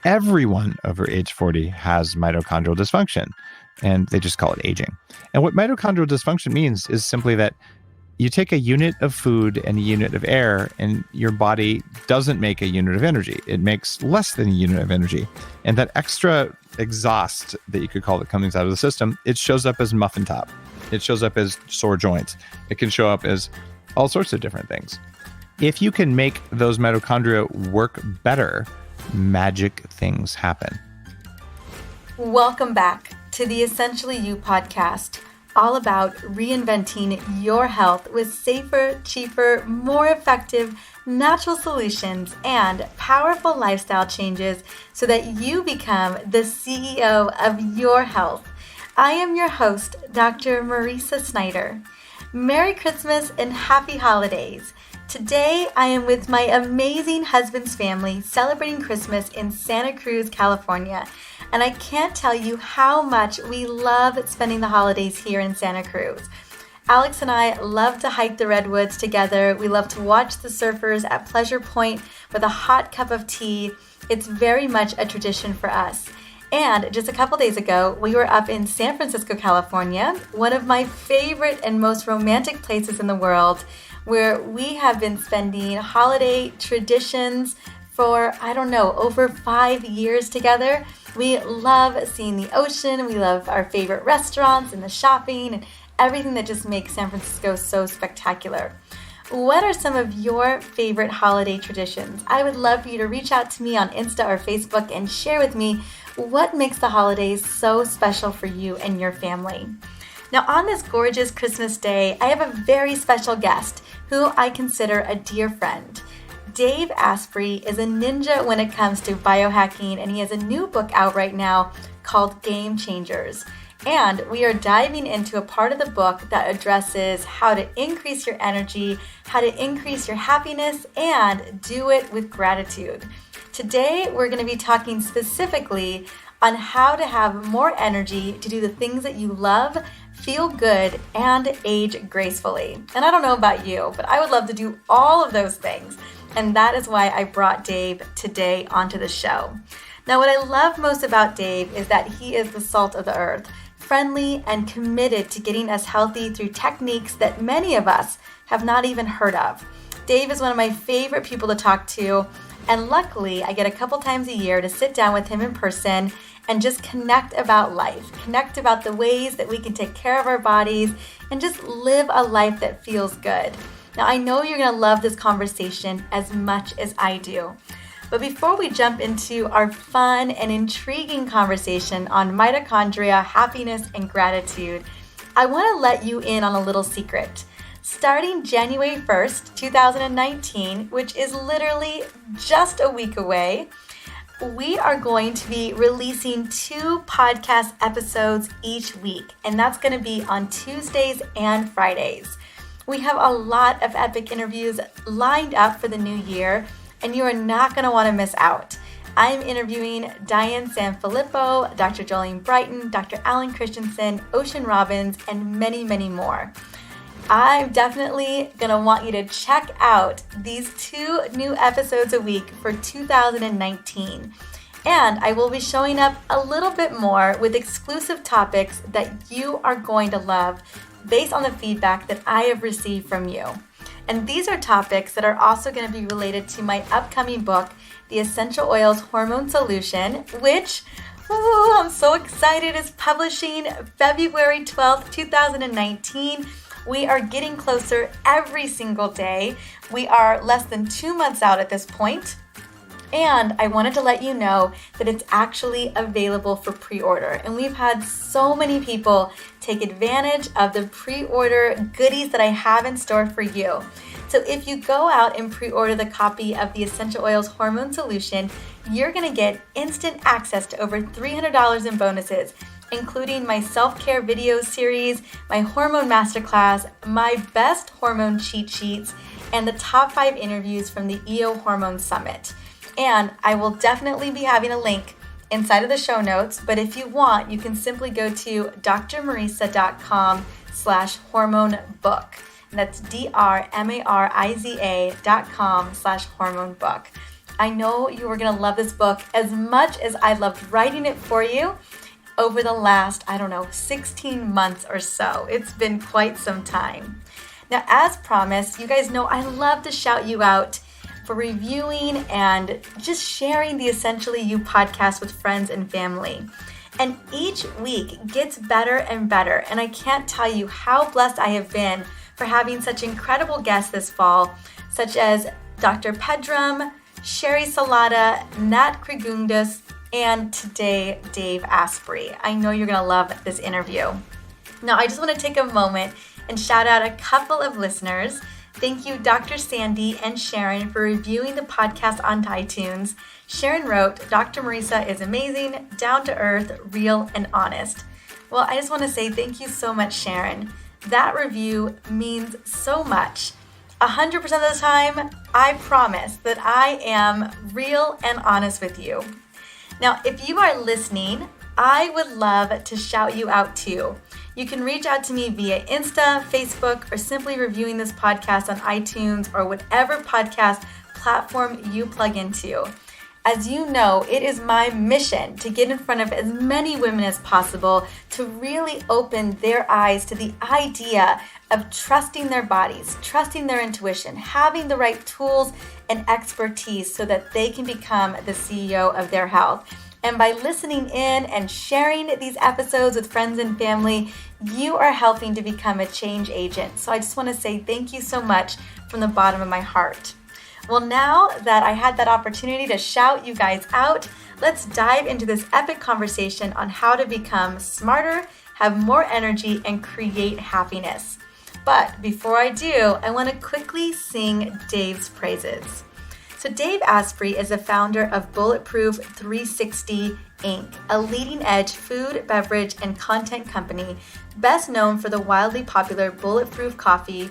everyone over age 40 has mitochondrial dysfunction, and they just call it aging. And what mitochondrial dysfunction means is simply that you take a unit of food and a unit of air, and your body doesn't make a unit of energy. It makes less than a unit of energy. And that extra exhaust that you could call that comes out of the system, it shows up as muffin top. It shows up as sore joints. It can show up as all sorts of different things. If you can make those mitochondria work better, magic things happen. Welcome back to the Essentially You podcast, all about reinventing your health with safer, cheaper, more effective, natural solutions and powerful lifestyle changes so that you become the CEO of your health. I am your host, Dr. Marisa Snyder. Merry Christmas and Happy Holidays. Today, I am with my amazing husband's family celebrating Christmas in Santa Cruz, California. And I can't tell you how much we love spending the holidays here in Santa Cruz. Alex and I love to hike the redwoods together. We love to watch the surfers at Pleasure Point with a hot cup of tea. It's very much a tradition for us. And just a couple days ago, we were up in San Francisco, California, one of my favorite and most romantic places in the world, where we have been spending holiday traditions for, over 5 years together. We love seeing the ocean. We love our favorite restaurants and the shopping and everything that just makes San Francisco so spectacular. What are some of your favorite holiday traditions? I would love for you to reach out to me on Insta or Facebook and share with me what makes the holidays so special for you and your family. Now, on this gorgeous Christmas day, I have a very special guest who I consider a dear friend. Dave Asprey is a ninja when it comes to biohacking, and he has a new book out right now called Game Changers. And we are diving into a part of the book that addresses how to increase your energy, how to increase your happiness, and do it with gratitude. Today, we're going to be talking specifically on how to have more energy to do the things that you love, feel good, and age gracefully. And I don't know about you, but I would love to do all of those things. And that is why I brought Dave today onto the show. Now, what I love most about Dave is that he is the salt of the earth, friendly and committed to getting us healthy through techniques that many of us have not even heard of. Dave is one of my favorite people to talk to, and luckily I get a couple times a year to sit down with him in person and just connect about life, connect about the ways that we can take care of our bodies and just live a life that feels good. Now, I know you're going to love this conversation as much as I do. But before we jump into our fun and intriguing conversation on mitochondria, happiness, and gratitude, I want to let you in on a little secret. Starting January 1st, 2019, which is literally just a week away, we are going to be releasing 2 podcast episodes each week, and that's going to be on Tuesdays and Fridays. We have a lot of epic interviews lined up for the new year, and you are not going to want to miss out. I'm interviewing Diane Sanfilippo, Dr. Jolene Brighton, Dr. Alan Christensen, Ocean Robbins, and many, many more. I'm definitely going to want you to check out these 2 new episodes a week for 2019. And I will be showing up a little bit more with exclusive topics that you are going to love based on the feedback that I have received from you. And these are topics that are also going to be related to my upcoming book, The Essential Oils Hormone Solution, which, I'm so excited, is publishing February 12th, 2019. We are getting closer every single day. We are less than 2 months out at this point. And I wanted to let you know that it's actually available for pre-order. And we've had so many people take advantage of the pre-order goodies that I have in store for you. So if you go out and pre-order the copy of the Essential Oils Hormone Solution, you're going to get instant access to over $300 in bonuses, including my self-care video series, my hormone masterclass, my best hormone cheat sheets, and the top 5 interviews from the EO Hormone Summit. And I will definitely be having a link inside of the show notes, but if you want, you can simply go to drmarisa.com/hormonebook. And that's drmariza.com/hormonebook. I know you are going to love this book as much as I loved writing it for you over the last, 16 months or so. It's been quite some time. Now, as promised, you guys know I love to shout you out for reviewing and just sharing the Essentially You podcast with friends and family. And each week gets better and better. And I can't tell you how blessed I have been for having such incredible guests this fall, such as Dr. Pedram, Sherry Salata, Nat Krigundas, and today, Dave Asprey. I know you're going to love this interview. Now, I just want to take a moment and shout out a couple of listeners. Thank you, Dr. Sandy and Sharon, for reviewing the podcast on iTunes. Sharon wrote, Dr. Marisa is amazing, down to earth, real, and honest. Well, I just want to say thank you so much, Sharon. That review means so much. 100% of the time, I promise that I am real and honest with you. Now, if you are listening, I would love to shout you out too. You can reach out to me via Insta, Facebook, or simply reviewing this podcast on iTunes or whatever podcast platform you plug into. As you know, it is my mission to get in front of as many women as possible to really open their eyes to the idea of trusting their bodies, trusting their intuition, having the right tools and expertise so that they can become the CEO of their health. And by listening in and sharing these episodes with friends and family, you are helping to become a change agent. So I just want to say thank you so much from the bottom of my heart. Well, now that I had that opportunity to shout you guys out, let's dive into this epic conversation on how to become smarter, have more energy, and create happiness. But before I do, I want to quickly sing Dave's praises. So Dave Asprey is the founder of Bulletproof 360 Inc., a leading-edge food, beverage, and content company best known for the wildly popular Bulletproof coffee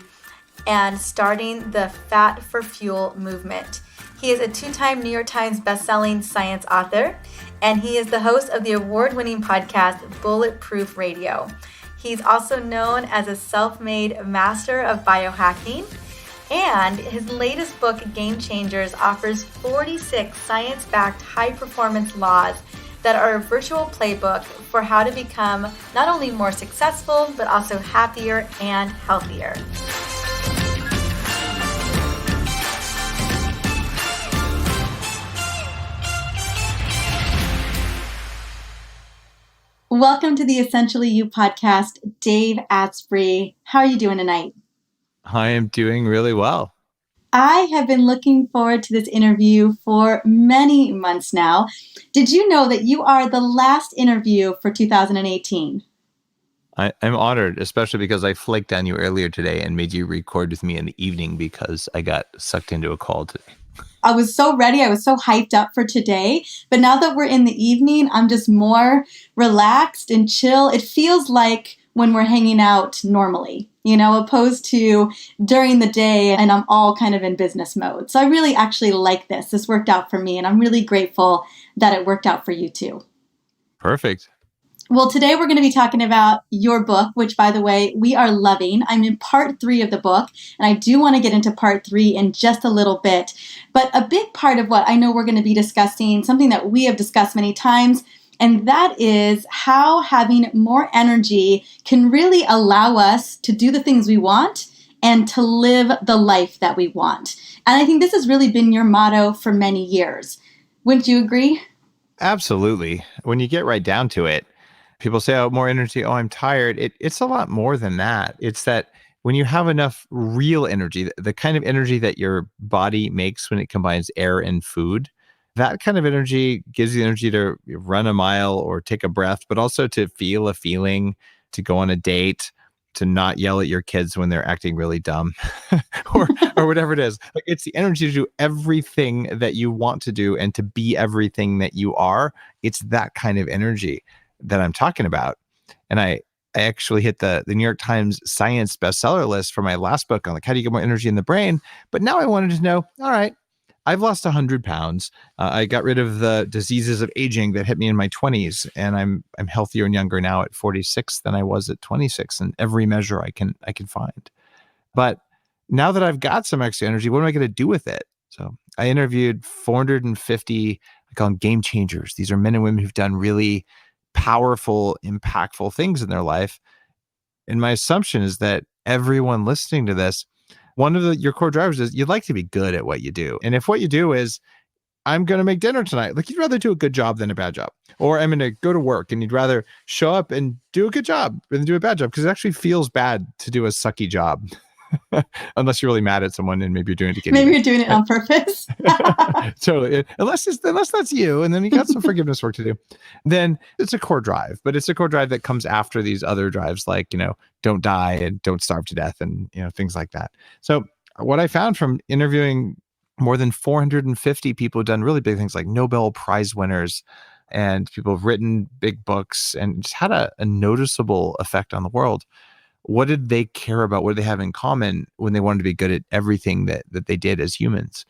and starting the Fat for Fuel movement. He is a 2-time New York Times bestselling science author, and he is the host of the award-winning podcast Bulletproof Radio. He's also known as a self-made master of biohacking, and his latest book, Game Changers, offers 46 science-backed high-performance laws that are a virtual playbook for how to become not only more successful, but also happier and healthier. Welcome to the Essentially You podcast, Dave Asprey. How are you doing tonight? I am doing really well. I have been looking forward to this interview for many months now. Did you know that you are the last interview for 2018? I'm honored, especially because I flaked on you earlier today and made you record with me in the evening because I got sucked into a call today. I was so ready. I was so hyped up for today. But now that we're in the evening, I'm just more relaxed and chill. It feels like when we're hanging out normally, opposed to during the day and I'm all kind of in business mode. So I really actually like this. This worked out for me and I'm really grateful that it worked out for you too. Perfect. Well, today we're going to be talking about your book, which, by the way, we are loving. I'm in part 3 of the book, and I do want to get into part 3 in just a little bit. But a big part of what I know we're going to be discussing, something that we have discussed many times, and that is how having more energy can really allow us to do the things we want and to live the life that we want. And I think this has really been your motto for many years. Wouldn't you agree? Absolutely. When you get right down to it, people say, oh, more energy. Oh, I'm tired. It's a lot more than that. It's that when you have enough real energy, the kind of energy that your body makes when it combines air and food, that kind of energy gives you the energy to run a mile or take a breath, but also to feel a feeling, to go on a date, to not yell at your kids when they're acting really dumb or whatever it is. Like, it's the energy to do everything that you want to do and to be everything that you are. It's that kind of energy that I'm talking about. And I actually hit the New York Times science bestseller list for my last book on how do you get more energy in the brain. But now I wanted to know, all right, I've lost 100 pounds. I got rid of the diseases of aging that hit me in my 20s. And I'm healthier and younger now at 46 than I was at 26 in every measure I can find. But now that I've got some extra energy, what am I going to do with it? So I interviewed 450, I call them game changers. These are men and women who've done really powerful, impactful things in their life. And my assumption is that everyone listening to this, one of your core drivers is you'd like to be good at what you do. And if what you do is, I'm going to make dinner tonight, like you'd rather do a good job than a bad job. Or I'm going to go to work and you'd rather show up and do a good job than do a bad job, because it actually feels bad to do a sucky job. Unless you're really mad at someone and maybe you're doing it to get Maybe even. you're doing it on purpose. Totally. Unless that's you, and then you got some forgiveness work to do. Then it's a core drive, but it's a core drive that comes after these other drives, like, don't die and don't starve to death and, things like that. So what I found from interviewing more than 450 people who've done really big things like Nobel Prize winners and people who've written big books and just had a noticeable effect on the world. What did they care about? What did they have in common when they wanted to be good at everything that they did as humans?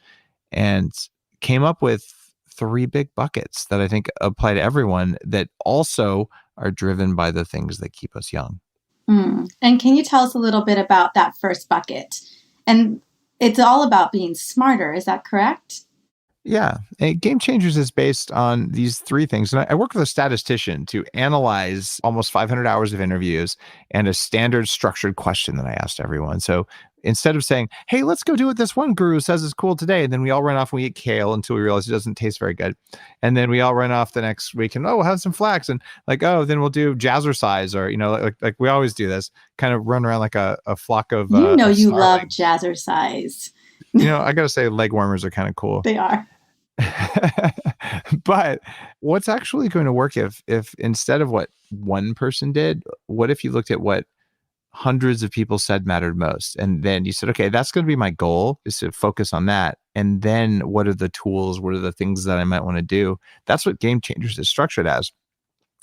And came up with 3 big buckets that I think apply to everyone that also are driven by the things that keep us young. And can you tell us a little bit about that first bucket? And it's all about being smarter. Is that correct? Yeah. Game Changers is based on these 3 things. And I work with a statistician to analyze almost 500 hours of interviews and a standard structured question that I asked everyone. So instead of saying, hey, let's go do what this one guru says is cool today, and then we all run off and we eat kale until we realize it doesn't taste very good. And then we all run off the next week and, we'll have some flax. And then we'll do jazzercise, or, like we always do this, kind of run around like a flock of you starlings. love jazzercise. I got to say, leg warmers are kind of cool. They are. But what's actually going to work if instead of what one person did, what if you looked at what hundreds of people said mattered most? And then you said, okay, that's going to be my goal, is to focus on that. And then what are the tools? What are the things that I might want to do? That's what Game Changers is structured as.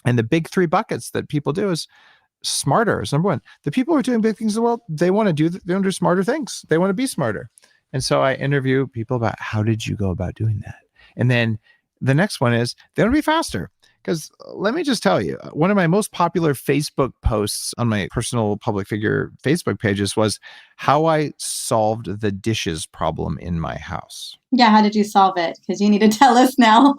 And the big 3 buckets that people do is smarter is number 1. The people who are doing big things in the world, they want to do smarter things. They want to be smarter. And so I interview people about, how did you go about doing that? And then the next one is, they want to be faster. Because let me just tell you, one of my most popular Facebook posts on my personal public figure Facebook pages was how I solved the dishes problem in my house. Yeah, how did you solve it? Because you need to tell us now.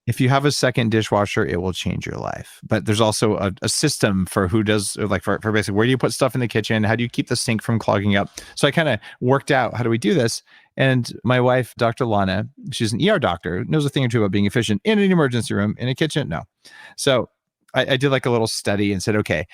If you have a second dishwasher, it will change your life. But there's also a system for who does, like for basically, where do you put stuff in the kitchen? How do you keep the sink from clogging up? So I kind of worked out, how do we do this? And my wife, Dr. Lana, she's an ER doctor, knows a thing or two about being efficient in an emergency room, in a kitchen. No. So I did like a little study and said, okay,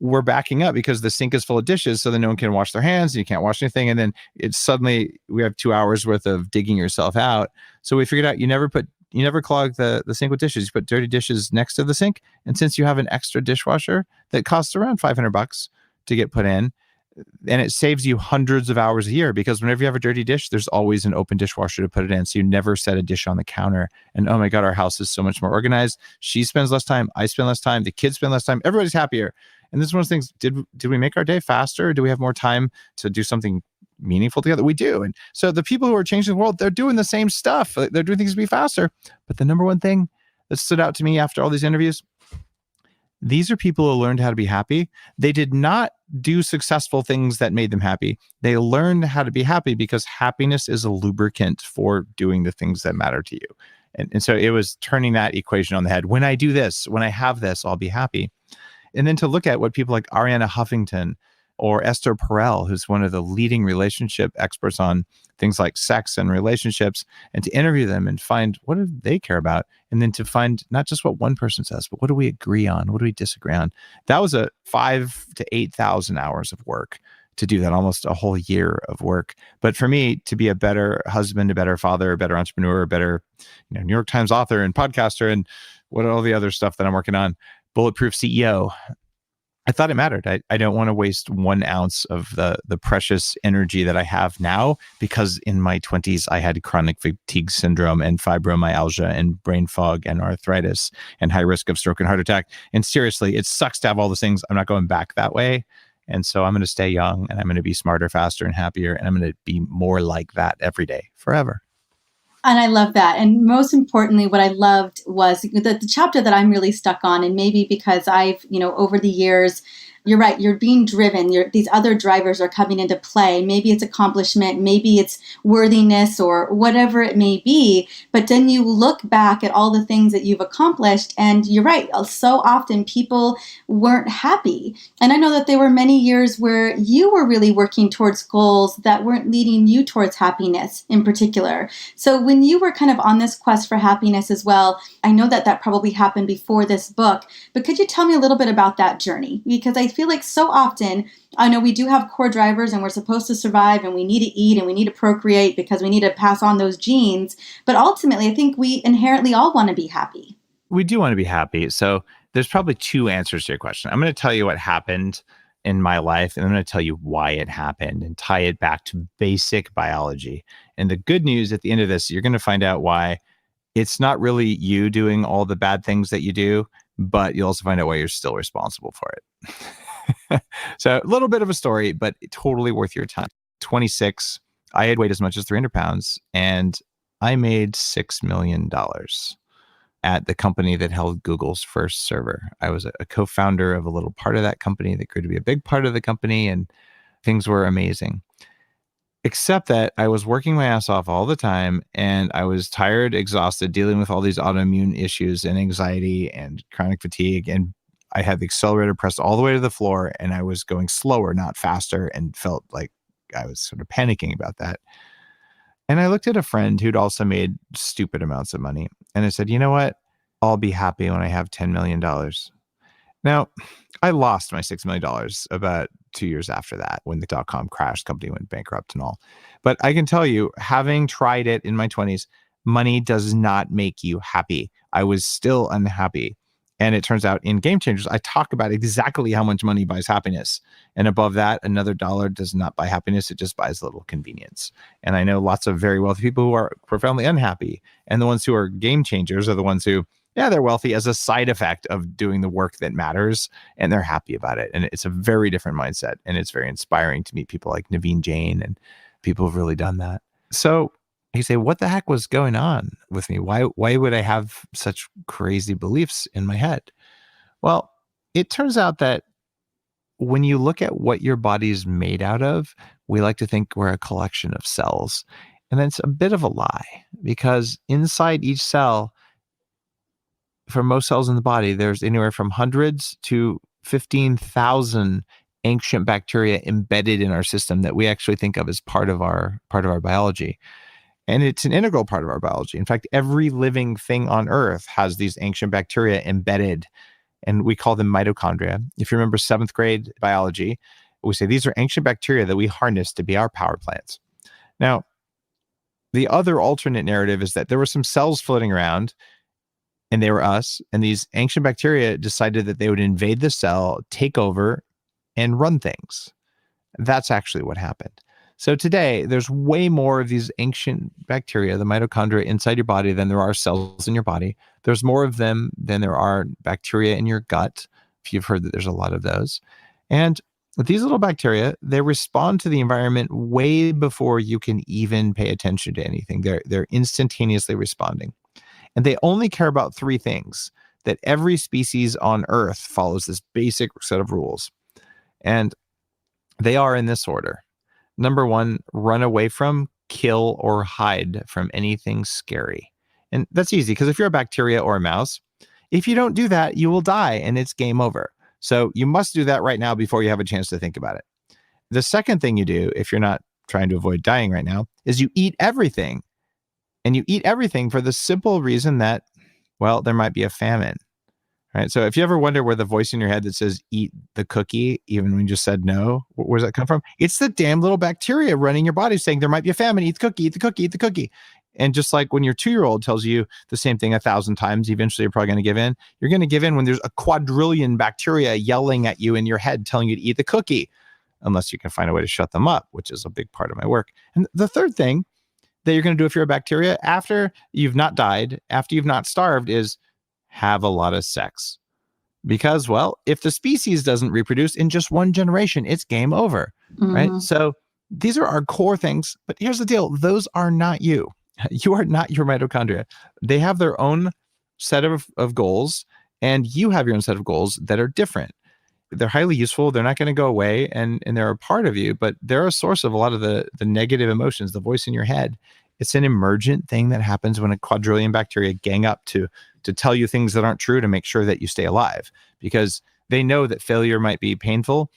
we're backing up because the sink is full of dishes, so then no one can wash their hands and you can't wash anything. And then it's suddenly, we have 2 hours worth of digging yourself out. So we figured out you never clog the sink with dishes. You put dirty dishes next to the sink. And since you have an extra dishwasher that costs around $500 to get put in, and it saves you hundreds of hours a year, because whenever you have a dirty dish, there's always an open dishwasher to put it in. So you never set a dish on the counter. And oh my God, our house is so much more organized. She spends less time. I spend less time. The kids spend less time. Everybody's happier. And this is one of those things, did we make our day faster? Or do we have more time to do something meaningful together? We do. And so the people who are changing the world, they're doing the same stuff. They're doing things to be faster. But the number one thing that stood out to me after all these interviews, these are people who learned how to be happy. They did not do successful things that made them happy. They learned how to be happy because happiness is a lubricant for doing the things that matter to you. And so it was turning that equation on the head. When I do this, when I have this, I'll be happy. And then to look at what people like Arianna Huffington or Esther Perel, who's one of the leading relationship experts on things like sex and relationships, and to interview them and find what do they care about, and then to find not just what one person says, but what do we agree on, what do we disagree on. That was a 5,000 to 8,000 hours of work to do that, almost a whole year of work. But for me, to be a better husband, a better father, a better entrepreneur, a better New York Times author and podcaster, and what all the other stuff that I'm working on, Bulletproof CEO, I thought it mattered. I don't want to waste 1 ounce of the precious energy that I have now, because in my 20s, I had chronic fatigue syndrome and fibromyalgia and brain fog and arthritis and high risk of stroke and heart attack. And seriously, it sucks to have all those things. I'm not going back that way. And so I'm going to stay young, and I'm going to be smarter, faster, and happier. And I'm going to be more like that every day, forever. And I love that. And most importantly, what I loved was the chapter that I'm really stuck on. And maybe because I've, over the years, you're right, you're being driven. These other drivers are coming into play. Maybe it's accomplishment, maybe it's worthiness or whatever it may be. But then you look back at all the things that you've accomplished, and you're right, so often people weren't happy. And I know that there were many years where you were really working towards goals that weren't leading you towards happiness in particular. So when you were kind of on this quest for happiness as well, I know that probably happened before this book, but could you tell me a little bit about that journey? Because I feel like so often, I know we do have core drivers and we're supposed to survive and we need to eat and we need to procreate because we need to pass on those genes. But ultimately, I think we inherently all want to be happy. We do want to be happy. So there's probably two answers to your question. I'm going to tell you what happened in my life, and I'm going to tell you why it happened and tie it back to basic biology. And the good news at the end of this, you're going to find out why it's not really you doing all the bad things that you do, but you'll also find out why you're still responsible for it. So a little bit of a story, but totally worth your time. 26, I had weighed as much as 300 pounds, and I made $6 million at the company that held Google's first server. I was a co-founder of a little part of that company that grew to be a big part of the company, and things were amazing. Except that I was working my ass off all the time, and I was tired, exhausted, dealing with all these autoimmune issues and anxiety and chronic fatigue. And I had the accelerator pressed all the way to the floor, and I was going slower, not faster, and felt like I was sort of panicking about that. And I looked at a friend who'd also made stupid amounts of money, and I said, you know what? I'll be happy when I have $10 million. Now, I lost my $6 million about 2 years after that when the dot-com crash, company went bankrupt and all. But I can tell you, having tried it in my 20s, money does not make you happy. I was still unhappy. And it turns out in Game Changers, I talk about exactly how much money buys happiness. And above that, another dollar does not buy happiness. It just buys a little convenience. And I know lots of very wealthy people who are profoundly unhappy. And the ones who are game changers are the ones who, yeah, they're wealthy as a side effect of doing the work that matters, and they're happy about it. And it's a very different mindset. And it's very inspiring to meet people like Naveen Jain and people who've really done that. So you say, what the heck was going on with me? Why would I have such crazy beliefs in my head? Well, it turns out that when you look at what your body's made out of, we like to think we're a collection of cells. And that's a bit of a lie, because inside each cell, for most cells in the body, there's anywhere from hundreds to 15,000 ancient bacteria embedded in our system that we actually think of as part of our biology. And it's an integral part of our biology. In fact, every living thing on Earth has these ancient bacteria embedded, and we call them mitochondria. If you remember 7th grade biology, we say these are ancient bacteria that we harness to be our power plants. Now, the other alternate narrative is that there were some cells floating around, and they were us, and these ancient bacteria decided that they would invade the cell, take over, and run things. That's actually what happened. So today, there's way more of these ancient bacteria, the mitochondria, inside your body than there are cells in your body. There's more of them than there are bacteria in your gut, if you've heard that there's a lot of those. And with these little bacteria, they respond to the environment way before you can even pay attention to anything. They're instantaneously responding. And they only care about 3 things: that every species on Earth follows this basic set of rules. And they are in this order. Number 1, run away from, kill, or hide from anything scary. And that's easy, because if you're a bacteria or a mouse, if you don't do that, you will die and it's game over. So you must do that right now before you have a chance to think about it. The second thing you do, if you're not trying to avoid dying right now, is you eat everything. And you eat everything for the simple reason that, well, there might be a famine. Right? So if you ever wonder where the voice in your head that says eat the cookie, even when you just said no, where does that come from? It's the damn little bacteria running your body saying there might be a famine, eat the cookie, eat the cookie, eat the cookie. And just like when your 2-year-old tells you the same thing 1,000 times, eventually you're probably going to give in. You're going to give in when there's a quadrillion bacteria yelling at you in your head, telling you to eat the cookie, unless you can find a way to shut them up, which is a big part of my work. And the third thing that you're going to do if you're a bacteria after you've not died, after you've not starved, is have a lot of sex. Because, well, if the species doesn't reproduce in just 1 generation, it's game over, right? So these are our core things, but here's the deal. Those are not you. You are not your mitochondria. They have their own set of goals, and you have your own set of goals that are different. they're highly useful. They're not going to go away, and they're a part of you, but they're a source of a lot of the negative emotions, the voice in your head. It's an emergent thing that happens when a quadrillion bacteria gang up to tell you things that aren't true to make sure that you stay alive, because they know that failure might be painful.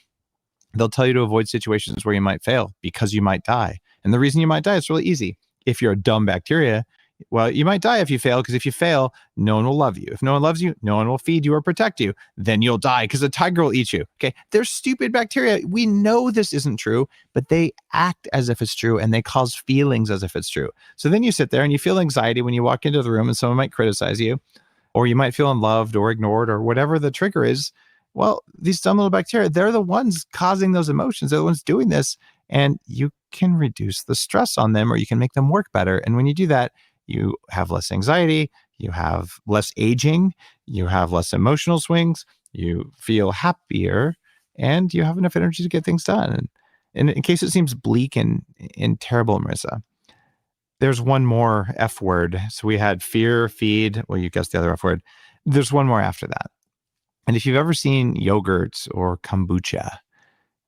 They'll tell you to avoid situations where you might fail because you might die. And the reason you might die is really easy. If you're a dumb bacteria, well, you might die if you fail, because if you fail, no one will love you. If no one loves you, no one will feed you or protect you. Then you'll die because a tiger will eat you. Okay, they're stupid bacteria. We know this isn't true, but they act as if it's true, and they cause feelings as if it's true. So then you sit there and you feel anxiety when you walk into the room and someone might criticize you, or you might feel unloved or ignored or whatever the trigger is. Well, these dumb little bacteria, they're the ones causing those emotions. They're the ones doing this, and you can reduce the stress on them, or you can make them work better. And when you do that, you have less anxiety, you have less aging, you have less emotional swings, you feel happier, and you have enough energy to get things done. And in case it seems bleak and terrible, Marissa, there's one more F word. So we had fear, feed, well, you guessed the other F word. There's one more after that. And if you've ever seen yogurt or kombucha,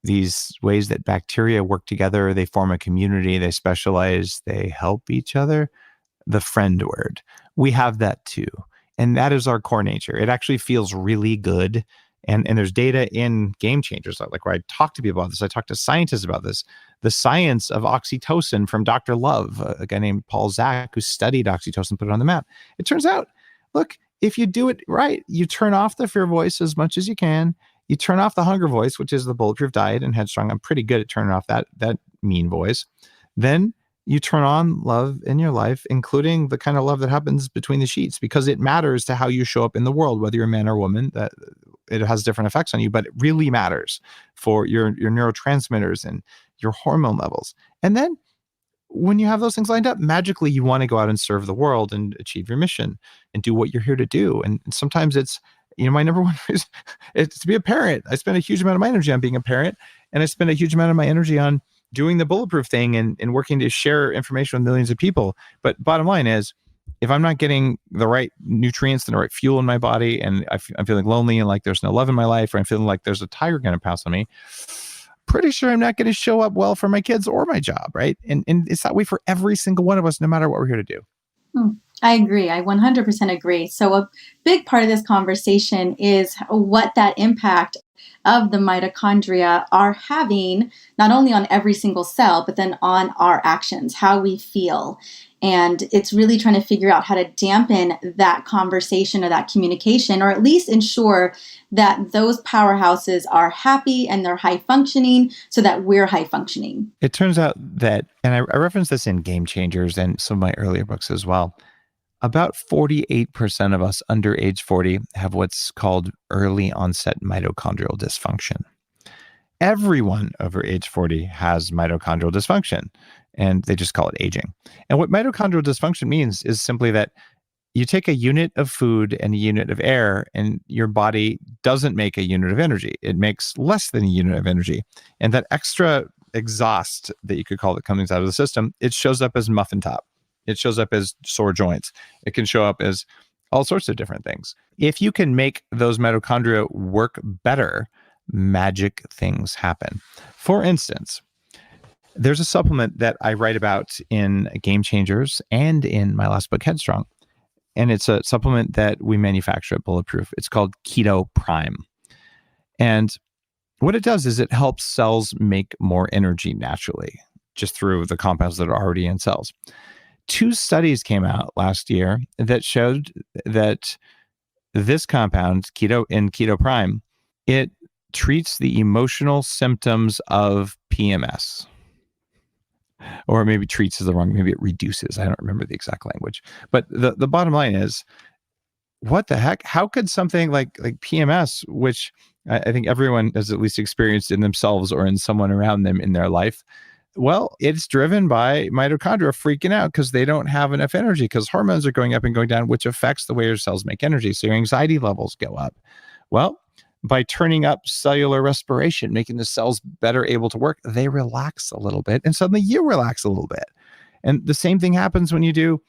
these ways that bacteria work together, they form a community, they specialize, they help each other, the friend word. We have that too. And that is our core nature. It actually feels really good. And there's data in Game Changers, like where I talk to people about this. I talk to scientists about this. The science of oxytocin from Dr. Love, a guy named Paul Zak, who studied oxytocin, put it on the map. It turns out, look, if you do it right, you turn off the fear voice as much as you can. You turn off the hunger voice, which is the Bulletproof diet and Headstrong. I'm pretty good at turning off that mean voice. Then you turn on love in your life, including the kind of love that happens between the sheets, because it matters to how you show up in the world, whether you're a man or woman. That it has different effects on you, but it really matters for your neurotransmitters and your hormone levels. And then when you have those things lined up, magically you want to go out and serve the world and achieve your mission and do what you're here to do. And sometimes it's, my number one reason is to be a parent. I spend a huge amount of my energy on being a parent, and I spend a huge amount of my energy on doing the Bulletproof thing and working to share information with millions of people. But bottom line is, if I'm not getting the right nutrients and the right fuel in my body, and I'm feeling lonely and like there's no love in my life, or I'm feeling like there's a tiger going to pounce on me, pretty sure I'm not going to show up well for my kids or my job, right? And it's that way for every single one of us, no matter what we're here to do. I agree. I 100% agree. So a big part of this conversation is what that impact of the mitochondria are having, not only on every single cell, but then on our actions, how we feel. And it's really trying to figure out how to dampen that conversation or that communication, or at least ensure that those powerhouses are happy and they're high functioning so that we're high functioning. It turns out that, and I reference this in Game Changers and some of my earlier books as well, about 48% of us under age 40 have what's called early onset mitochondrial dysfunction. Everyone over age 40 has mitochondrial dysfunction, and they just call it aging. And what mitochondrial dysfunction means is simply that you take a unit of food and a unit of air, and your body doesn't make a unit of energy. It makes less than a unit of energy. And that extra exhaust that you could call that comes out of the system, it shows up as muffin top. It shows up as sore joints. It can show up as all sorts of different things. If you can make those mitochondria work better, magic things happen. For instance, there's a supplement that I write about in Game Changers and in my last book, Headstrong. And it's a supplement that we manufacture at Bulletproof. It's called Keto Prime. And what it does is it helps cells make more energy naturally, just through the compounds that are already in cells. 2 studies came out last year that showed that this compound, Keto Prime, it treats the emotional symptoms of PMS. Or maybe treats is the wrong, maybe it reduces. I don't remember the exact language. But the bottom line is, what the heck? How could something like PMS, which I think everyone has at least experienced in themselves or in someone around them in their life, well, it's driven by mitochondria freaking out because they don't have enough energy, because hormones are going up and going down, which affects the way your cells make energy. So your anxiety levels go up. Well, by turning up cellular respiration, making the cells better able to work, they relax a little bit, and suddenly you relax a little bit. And the same thing happens when you do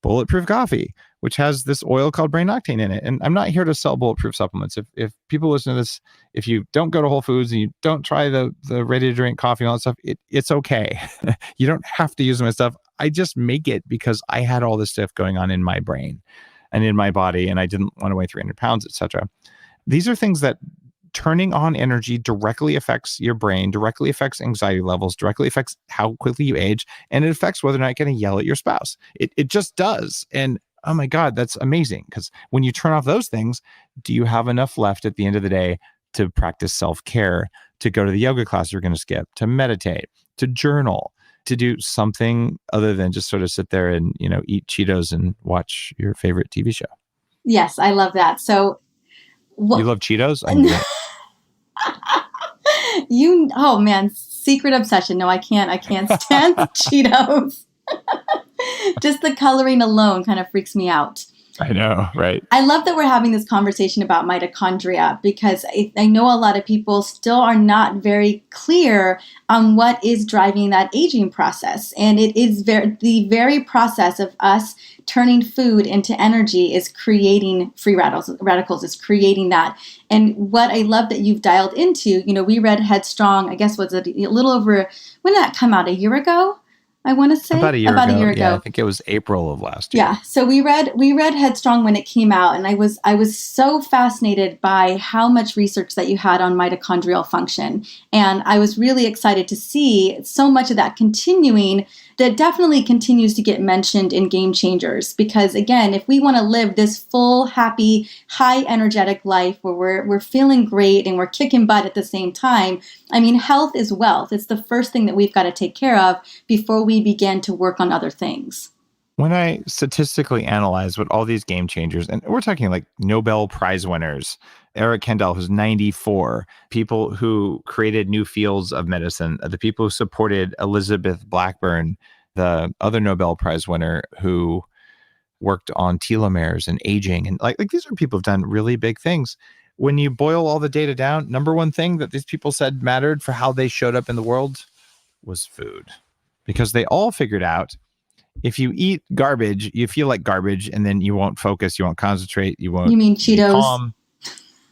Bulletproof coffee. which has this oil called brain octane in it. And I'm not here to sell Bulletproof supplements. If people listen to this, if you don't go to Whole Foods and you don't try the ready to drink coffee and all that stuff, it's okay. You don't have to use my stuff. I just make it because I had all this stuff going on in my brain and in my body, and I didn't want to weigh 300 pounds, etc. These are things that turning on energy directly affects your brain, directly affects anxiety levels, directly affects how quickly you age, and it affects whether or not you're going to yell at your spouse. It just does. And oh my God, that's amazing. Because when you turn off those things, do you have enough left at the end of the day to practice self-care, to go to the yoga class you're going to skip, to meditate, to journal, to do something other than just sort of sit there and, eat Cheetos and watch your favorite TV show? Yes, I love that. So you love Cheetos? I knew it. Oh man, secret obsession. No, I can't stand Cheetos. Just the coloring alone kind of freaks me out. I know, right? I love that we're having this conversation about mitochondria, because I know a lot of people still are not very clear on what is driving that aging process. And it is the very process of us turning food into energy is creating free radicals, is creating that. And what I love that you've dialed into, we read Headstrong, I guess was it a little over, when did that come out? A year ago? I want to say about a year ago. Yeah, I think it was April of last year. Yeah. So we read Headstrong when it came out, and I was so fascinated by how much research that you had on mitochondrial function. And I was really excited to see so much of that continuing, that definitely continues to get mentioned in Game Changers. Because again, if we want to live this full, happy, high energetic life where we're feeling great and we're kicking butt at the same time, I mean, health is wealth. It's the first thing that we've got to take care of before we begin to work on other things. When I statistically analyze what all these game changers, and we're talking like Nobel Prize winners, Eric Kandel, who's 94, people who created new fields of medicine, the people who supported Elizabeth Blackburn, the other Nobel Prize winner who worked on telomeres and aging. And like these are people who've done really big things. When you boil all the data down, number one thing that these people said mattered for how they showed up in the world was food. Because they all figured out if you eat garbage, you feel like garbage, and then you won't focus, you won't concentrate, you won't. You mean Cheetos? Calm.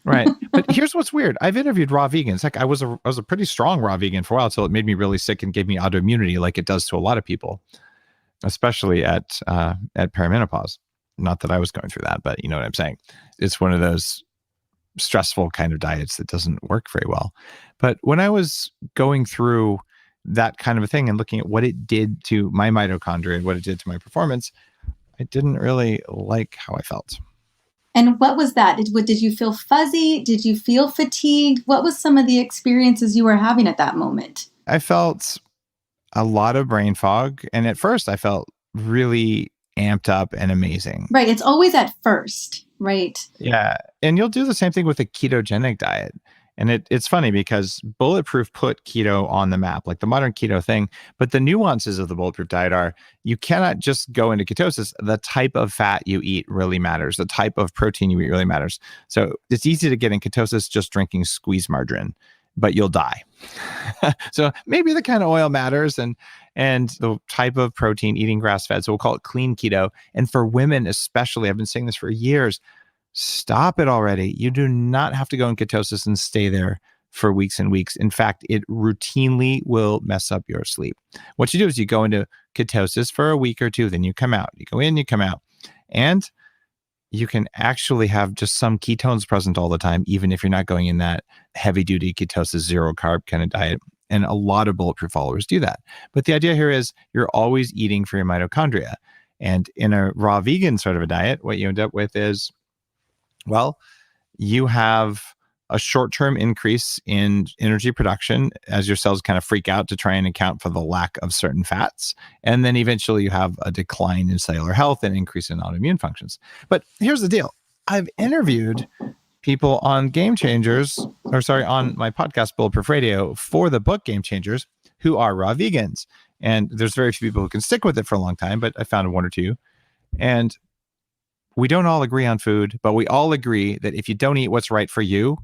Right. But here's what's weird. I've interviewed raw vegans. Heck, I was a pretty strong raw vegan for a while until it made me really sick and gave me autoimmunity, like it does to a lot of people, especially at perimenopause. Not that I was going through that, but you know what I'm saying. It's one of those stressful kind of diets that doesn't work very well. But when I was going through that kind of a thing and looking at what it did to my mitochondria and what it did to my performance, I didn't really like how I felt. And what was that? Did you feel fuzzy? Did you feel fatigued? What was some of the experiences you were having at that moment? I felt a lot of brain fog. And at first I felt really amped up and amazing. Right. It's always at first, right? Yeah. And you'll do the same thing with a ketogenic diet. And it's funny because Bulletproof put keto on the map, like the modern keto thing. But the nuances of the Bulletproof diet are you cannot just go into ketosis. The type of fat you eat really matters. The type of protein you eat really matters. So it's easy to get in ketosis just drinking squeeze margarine, but you'll die. So maybe the kind of oil matters and the type of protein, eating grass-fed. So we'll call it clean keto. And for women especially, I've been saying this for years, stop it already. You do not have to go in ketosis and stay there for weeks and weeks. In fact, it routinely will mess up your sleep. What you do is you go into ketosis for a week or two, then you come out. You go in, you come out. And you can actually have just some ketones present all the time, even if you're not going in that heavy-duty ketosis, zero carb kind of diet. And a lot of Bulletproof followers do that. But the idea here is you're always eating for your mitochondria. And in a raw vegan sort of a diet, what you end up with is, well, you have a short-term increase in energy production as your cells kind of freak out to try and account for the lack of certain fats. And then eventually you have a decline in cellular health and increase in autoimmune functions. But here's the deal. I've interviewed people on on my podcast, Bulletproof Radio, for the book Game Changers, who are raw vegans. And there's very few people who can stick with it for a long time, but I found one or two. And we don't all agree on food, but we all agree that if you don't eat what's right for you,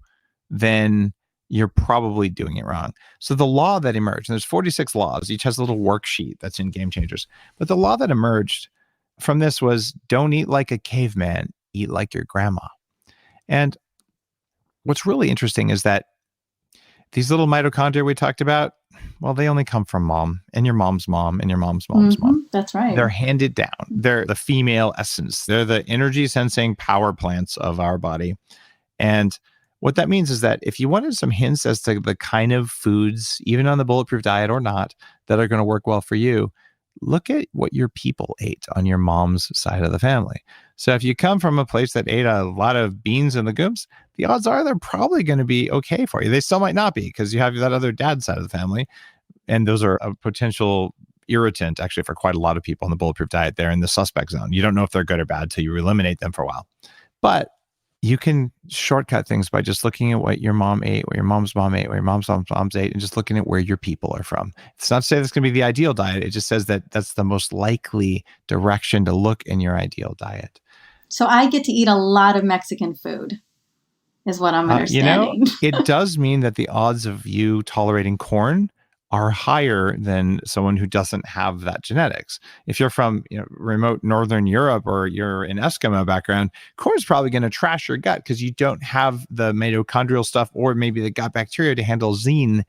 then you're probably doing it wrong. So the law that emerged, and there's 46 laws, each has a little worksheet that's in Game Changers, but the law that emerged from this was, don't eat like a caveman, eat like your grandma. And what's really interesting is that these little mitochondria we talked about, well, they only come from mom and your mom's mom and your mom's mom's mom. That's right. They're handed down. They're the female essence. They're the energy sensing power plants of our body. And what that means is that if you wanted some hints as to the kind of foods, even on the Bulletproof diet or not, that are going to work well for you, look at what your people ate on your mom's side of the family. So if you come from a place that ate a lot of beans and legumes, the odds are they're probably going to be okay for you. They still might not be because you have that other dad side of the family. And those are a potential irritant, actually, for quite a lot of people on the Bulletproof diet. They're in the suspect zone. You don't know if they're good or bad till you eliminate them for a while. But you can shortcut things by just looking at what your mom ate, what your mom's mom ate, what your mom's ate, and just looking at where your people are from. It's not to say that's going to be the ideal diet. It just says that that's the most likely direction to look in your ideal diet. So I get to eat a lot of Mexican food, is what I'm understanding. It does mean that the odds of you tolerating corn are higher than someone who doesn't have that genetics. If you're from remote Northern Europe or you're an Eskimo background, corn's probably going to trash your gut because you don't have the mitochondrial stuff or maybe the gut bacteria to handle zine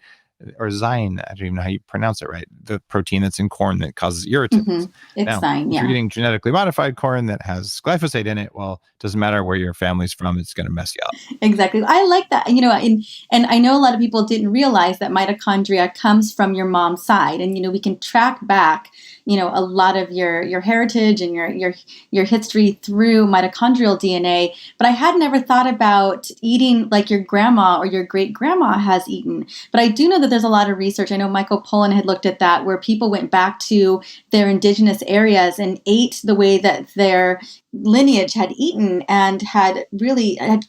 or zyne. I don't even know how you pronounce it right. The protein that's in corn that causes irritants. It's now, zyne, if you're eating genetically modified corn that has glyphosate in it, well, it doesn't matter where your family's from, it's going to mess you up. Exactly. I like that. And I know a lot of people didn't realize that mitochondria comes from your mom's side. And, we can track back, a lot of your heritage and your history through mitochondrial DNA. But I had never thought about eating like your grandma or your great grandma has eaten. But I do know that there's a lot of research. I know Michael Pollan had looked at that, where people went back to their indigenous areas and ate the way that their lineage had eaten and had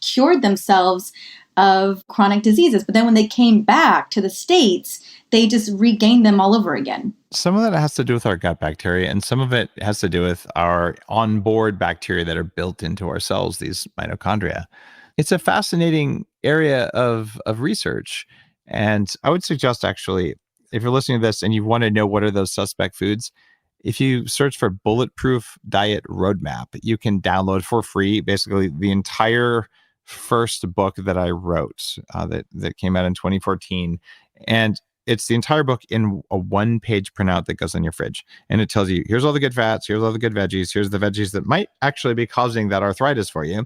cured themselves of chronic diseases. But then when they came back to the States, they just regained them all over again. Some of that has to do with our gut bacteria, and some of it has to do with our onboard bacteria that are built into our cells, these mitochondria. It's a fascinating area of research. And I would suggest, actually, if you're listening to this and you want to know what are those suspect foods, if you search for Bulletproof Diet Roadmap, you can download for free basically the entire first book that I wrote that came out in 2014. And it's the entire book in a one-page printout that goes on your fridge. And it tells you, here's all the good fats, here's all the good veggies, here's the veggies that might actually be causing that arthritis for you.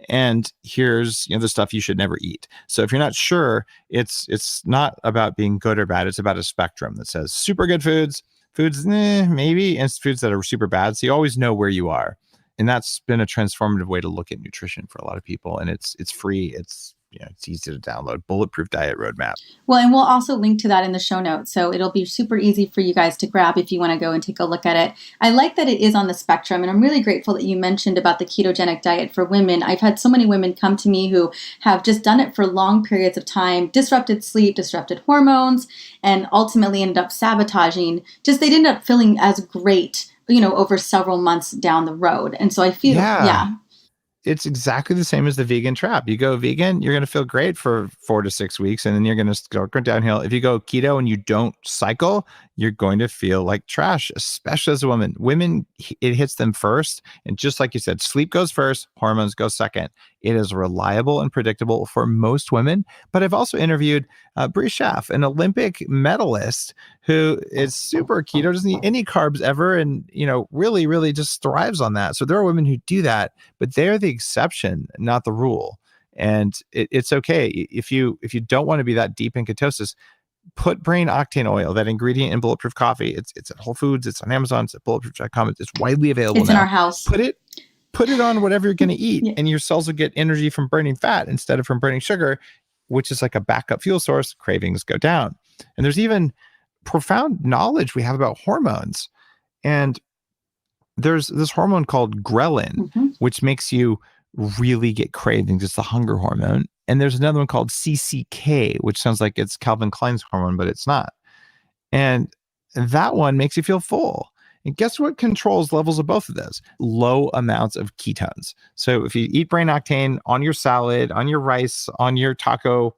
And here's the stuff you should never eat. So if you're not sure, it's not about being good or bad. It's about a spectrum that says super good foods, maybe, and foods that are super bad. So you always know where you are. And that's been a transformative way to look at nutrition for a lot of people. And it's free. It's easy to download. Bulletproof Diet Roadmap. Well, and we'll also link to that in the show notes. So it'll be super easy for you guys to grab if you want to go and take a look at it. I like that it is on the spectrum. And I'm really grateful that you mentioned about the ketogenic diet for women. I've had so many women come to me who have just done it for long periods of time, disrupted sleep, disrupted hormones, and ultimately ended up sabotaging. Just they ended up feeling as great, over several months down the road. And so I feel, it's exactly the same as the vegan trap. You go vegan, you're going to feel great for 4 to 6 weeks, and then you're going to start going downhill. If you go keto and you don't cycle, you're going to feel like trash, especially as a woman. Women, it hits them first. And just like you said, sleep goes first, hormones go second. It is reliable and predictable for most women. But I've also interviewed Bree Schaff, an Olympic medalist who is super keto, doesn't eat any carbs ever, and really, really just thrives on that. So there are women who do that, but they're the exception, not the rule. And it's okay if you don't want to be that deep in ketosis. Put brain octane oil, that ingredient in Bulletproof coffee. It's at Whole Foods. It's on Amazon. It's at bulletproof.com. It's widely available. It's now. In our house. Put it on whatever you're going to eat, and your cells will get energy from burning fat instead of from burning sugar, which is like a backup fuel source. Cravings go down. And there's even profound knowledge we have about hormones. And there's this hormone called ghrelin, which makes you really get cravings. It's the hunger hormone. And there's another one called CCK, which sounds like it's Calvin Klein's hormone, but it's not. And that one makes you feel full. And guess what controls levels of both of those? Low amounts of ketones. So if you eat brain octane on your salad, on your rice, on your taco,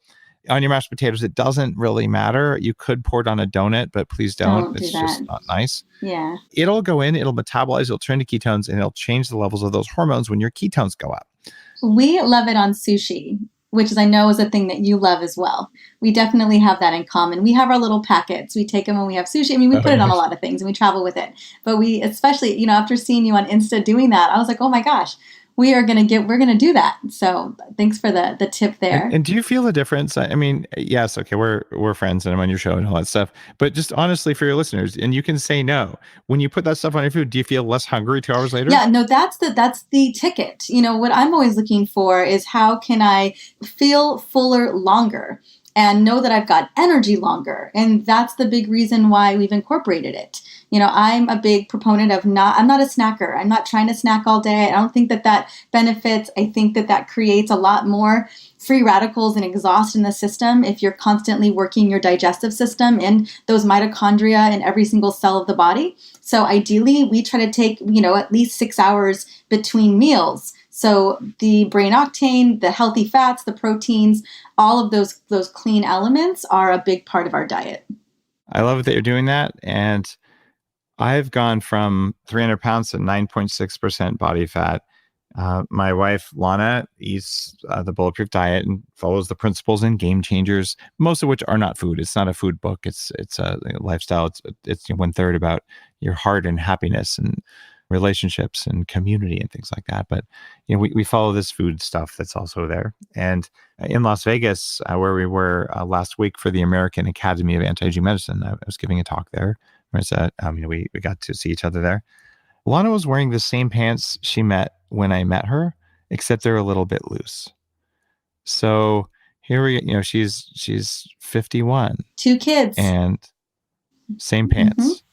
on your mashed potatoes, it doesn't really matter. You could pour it on a donut, but please don't. Don't do It's that. just not nice. Yeah. It'll go in, it'll metabolize, it'll turn to ketones, and it'll change the levels of those hormones when your ketones go up. We love it on sushi, which is, I know, is a thing that you love as well. We definitely have that in common. We have our little packets. We take them when we have sushi. I mean, we put it on a lot of things and we travel with it. But we, especially, after seeing you on Insta doing that, I was like, oh my gosh, we're going to do that. So thanks for the tip there. And do you feel a difference? I mean, yes, okay, we're friends and I'm on your show and all that stuff. But just honestly for your listeners, and you can say no, when you put that stuff on your food, do you feel less hungry 2 hours later? Yeah, no, that's the ticket. What I'm always looking for is how can I feel fuller longer and know that I've got energy longer. And that's the big reason why we've incorporated it. I'm a big proponent of I'm not a snacker. I'm not trying to snack all day. I don't think that benefits. I think that creates a lot more free radicals and exhaust in the system if you're constantly working your digestive system and those mitochondria in every single cell of the body. So ideally, we try to take, at least 6 hours between meals. So the brain octane, the healthy fats, the proteins, all of those clean elements are a big part of our diet. I love that you're doing that. And I've gone from 300 pounds to 9.6% body fat. My wife, Lana, eats the Bulletproof diet and follows the principles in Game Changers, most of which are not food. It's not a food book. It's a lifestyle. It's 1/3 about your heart and happiness and relationships and community and things like that. But we follow this food stuff that's also there. And in Las Vegas, where we were last week for the American Academy of Anti-Aging Medicine, I was giving a talk there. We got to see each other there. Lana was wearing the same pants she met when I met her, except they're a little bit loose. So here she's 51. 2 kids. And same pants. Mm-hmm.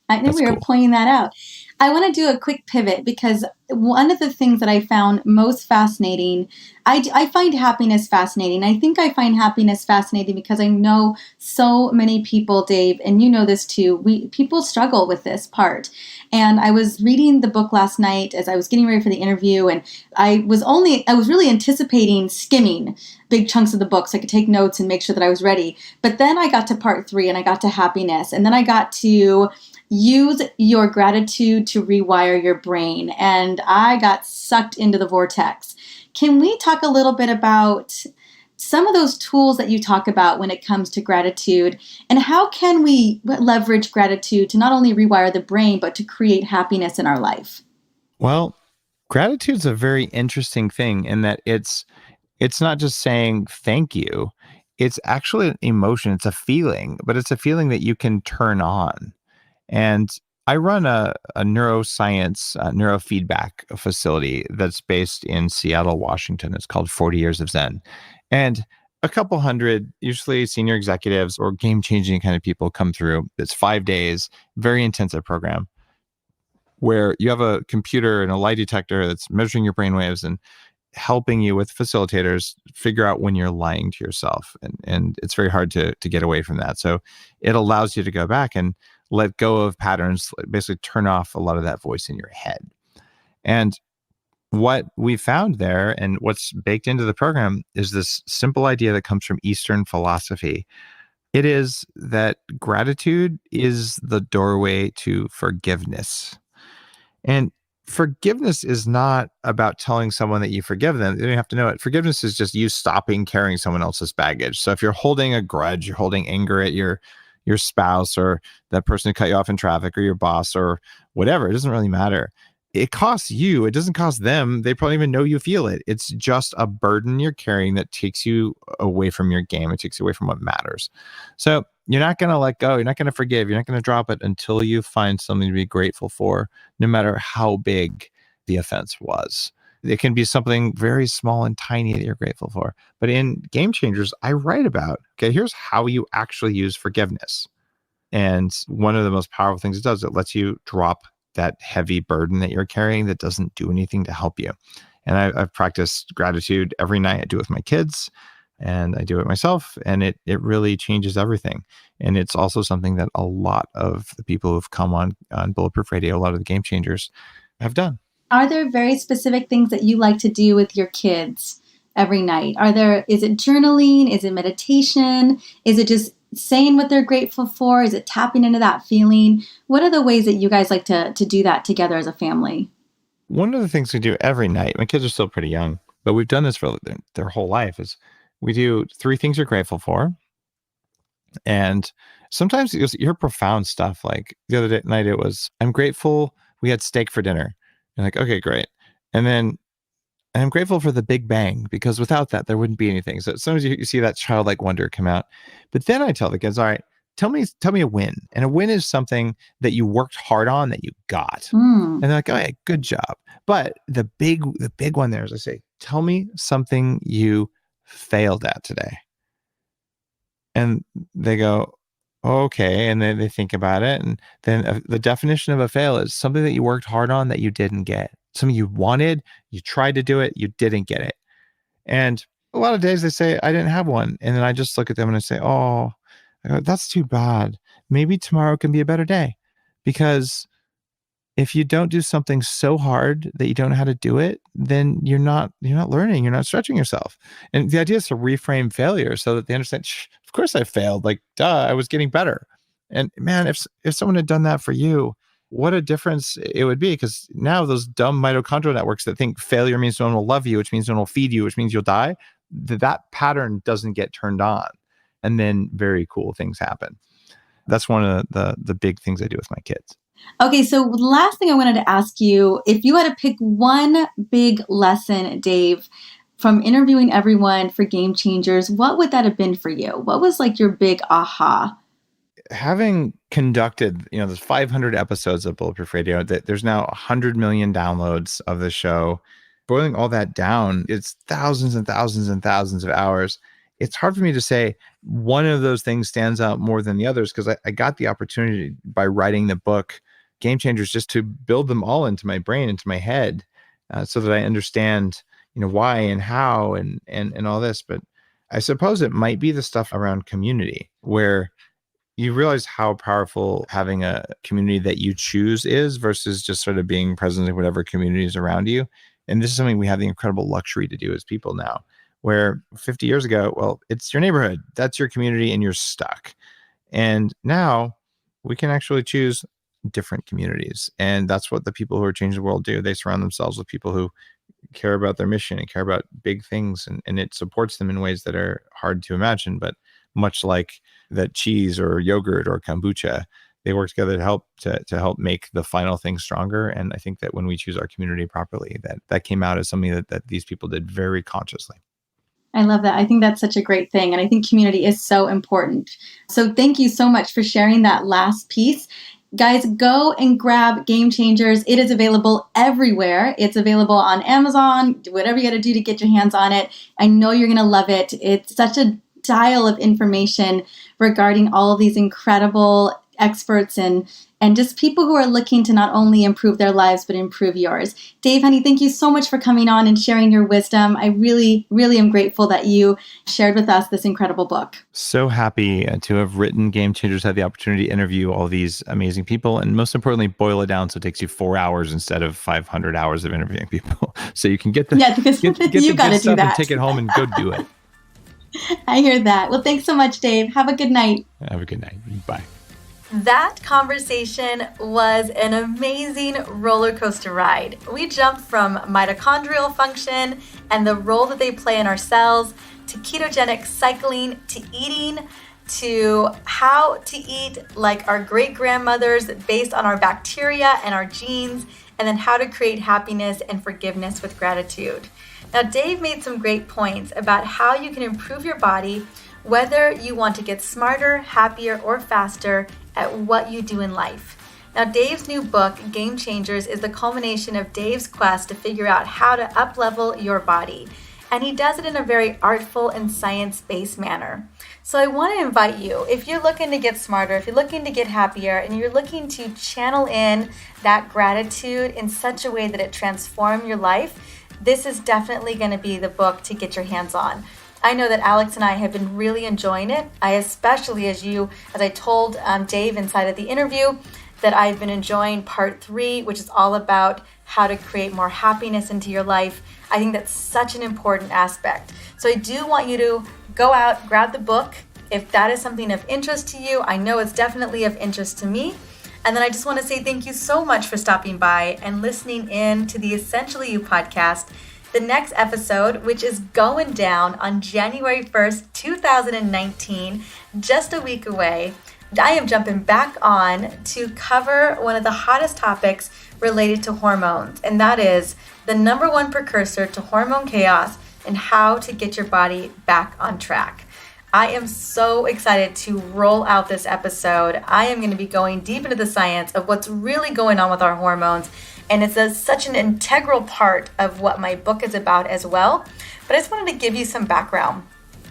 I knew we were pointing that out. I want to do a quick pivot because one of the things that I found most fascinating, I find happiness fascinating. I think I find happiness fascinating because I know so many people, Dave, and you know this too, people struggle with this part. And I was reading the book last night as I was getting ready for the interview, and I was really anticipating skimming big chunks of the book so I could take notes and make sure that I was ready. But then I got to part 3 and I got to happiness, and then I got to use your gratitude to rewire your brain. And I got sucked into the vortex. Can we talk a little bit about some of those tools that you talk about when it comes to gratitude, and how can we leverage gratitude to not only rewire the brain, but to create happiness in our life? Well, gratitude's a very interesting thing in that it's not just saying thank you. It's actually an emotion. It's a feeling, but it's a feeling that you can turn on. And I run a neuroscience, neurofeedback facility that's based in Seattle, Washington. It's called 40 Years of Zen. And a couple hundred, usually senior executives or game-changing kind of people come through. It's 5 days, very intensive program where you have a computer and a lie detector that's measuring your brainwaves and helping you with facilitators figure out when you're lying to yourself. And it's very hard to get away from that. So it allows you to go back and let go of patterns, basically turn off a lot of that voice in your head. And what we found there and what's baked into the program is this simple idea that comes from Eastern philosophy. It is that gratitude is the doorway to forgiveness. And forgiveness is not about telling someone that you forgive them. They don't have to know it. Forgiveness is just you stopping carrying someone else's baggage. So if you're holding a grudge, you're holding anger at your spouse or that person who cut you off in traffic or your boss or whatever, it doesn't really matter. It costs you. It doesn't cost them. They probably even know you feel it. It's just a burden you're carrying that takes you away from your game. It takes you away from what matters. So you're not going to let go. You're not going to forgive. You're not going to drop it until you find something to be grateful for, no matter how big the offense was. It can be something very small and tiny that you're grateful for. But in Game Changers, I write about, okay, here's how you actually use forgiveness. And one of the most powerful things it does, it lets you drop that heavy burden that you're carrying that doesn't do anything to help you. And I've practiced gratitude every night. I do it with my kids and I do it myself. And it really changes everything. And it's also something that a lot of the people who've come on Bulletproof Radio, a lot of the Game Changers have done. Are there very specific things that you like to do with your kids every night? Is it journaling? Is it meditation? Is it just saying what they're grateful for? Is it tapping into that feeling? What are the ways that you guys like to do that together as a family? One of the things we do every night, my kids are still pretty young, but we've done this for their whole life, is we do 3 things you're grateful for. And sometimes you hear profound stuff. Like the other night, it was, I'm grateful we had steak for dinner. And like, okay, great. And then I'm grateful for the Big Bang, because without that, there wouldn't be anything. So sometimes you see that childlike wonder come out. But then I tell the kids, all right, tell me a win. And a win is something that you worked hard on that you got. And they're like, oh, yeah, good job. But the big one there is, I say, tell me something you failed at today. And they go, okay. And then they think about it. And then the definition of a fail is something that you worked hard on that you didn't get. Something you wanted, you tried to do it, you didn't get it. And a lot of days they say, I didn't have one. And then I just look at them and I say, oh, that's too bad. Maybe tomorrow can be a better day. Because if you don't do something so hard that you don't know how to do it, then you're not learning, you're not stretching yourself. And the idea is to reframe failure so that they understand, of course I failed, like, duh, I was getting better. And man, if someone had done that for you, what a difference it would be. Because now those dumb mitochondrial networks that think failure means no one will love you, which means no one will feed you, which means you'll die, that pattern doesn't get turned on. And then very cool things happen. That's one of the big things I do with my kids. Okay, so the last thing I wanted to ask you, if you had to pick one big lesson, Dave, from interviewing everyone for Game Changers, what would that have been for you? What was like your big aha? Having conducted, there's 500 episodes of Bulletproof Radio, there's now 100 million downloads of the show. Boiling all that down, it's thousands and thousands and thousands of hours. It's hard for me to say one of those things stands out more than the others, because I got the opportunity by writing the book Game Changers just to build them all into my brain, into my head, so that I understand, why and how and all this. But I suppose it might be the stuff around community, where you realize how powerful having a community that you choose is versus just sort of being present in whatever community is around you. And this is something we have the incredible luxury to do as people now, where 50 years ago, well, it's your neighborhood, that's your community, and you're stuck. And now we can actually choose different communities. And that's what the people who are changing the world do. They surround themselves with people who care about their mission and care about big things. And it supports them in ways that are hard to imagine. But much like that cheese or yogurt or kombucha, they work together to help make the final thing stronger. And I think that when we choose our community properly, that came out as something that these people did very consciously. I love that. I think that's such a great thing. And I think community is so important. So thank you so much for sharing that last piece. Guys, go and grab Game Changers. It is available everywhere. It's available on Amazon, whatever you got to do to get your hands on it. I know you're going to love it. It's such a dial of information regarding all of these incredible experts and just people who are looking to not only improve their lives, but improve yours. Dave, honey, thank you so much for coming on and sharing your wisdom. I really, really am grateful that you shared with us this incredible book. So happy to have written Game Changers, had the opportunity to interview all these amazing people, and most importantly, boil it down so it takes you 4 hours instead of 500 hours of interviewing people. So you can get the, because get you the got to do that. And take it home and go do it. I hear that. Well, thanks so much, Dave. Have a good night. Have a good night. Bye. That conversation was an amazing roller coaster ride. We jumped from mitochondrial function and the role that they play in our cells, to ketogenic cycling, to eating, to how to eat like our great-grandmothers based on our bacteria and our genes, and then how to create happiness and forgiveness with gratitude. Now, Dave made some great points about how you can improve your body, whether you want to get smarter, happier, or faster at what you do in life. Now, Dave's new book, Game Changers, is the culmination of Dave's quest to figure out how to up-level your body. And he does it in a very artful and science-based manner. So I want to invite you, if you're looking to get smarter, if you're looking to get happier, and you're looking to channel in that gratitude in such a way that it transforms your life, this is definitely going to be the book to get your hands on. I know that Alex and I have been really enjoying it. I especially, as I told Dave inside of the interview, that I've been enjoying part 3, which is all about how to create more happiness into your life. I think that's such an important aspect. So I do want you to go out, grab the book. If that is something of interest to you, I know it's definitely of interest to me. And then I just want to say thank you so much for stopping by and listening in to the Essentially You podcast. The next episode, which is going down on January 1st, 2019, just a week away, I am jumping back on to cover one of the hottest topics related to hormones, and that is the number one precursor to hormone chaos and how to get your body back on track. I am so excited to roll out this episode. I am going to be going deep into the science of what's really going on with our hormones, and it's such an integral part of what my book is about as well. But I just wanted to give you some background.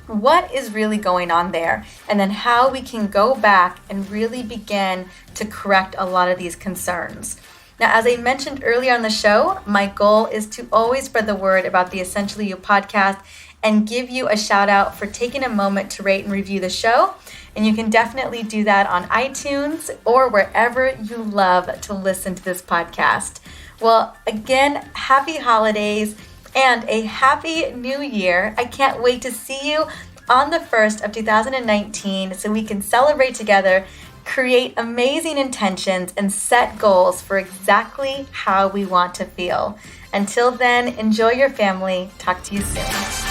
What is really going on there? And then how we can go back and really begin to correct a lot of these concerns. Now, as I mentioned earlier on the show, my goal is to always spread the word about the Essentially You podcast and give you a shout out for taking a moment to rate and review the show. And you can definitely do that on iTunes or wherever you love to listen to this podcast. Well, again, happy holidays and a happy new year. I can't wait to see you on the 1st of 2019 so we can celebrate together, create amazing intentions, and set goals for exactly how we want to feel. Until then, enjoy your family. Talk to you soon.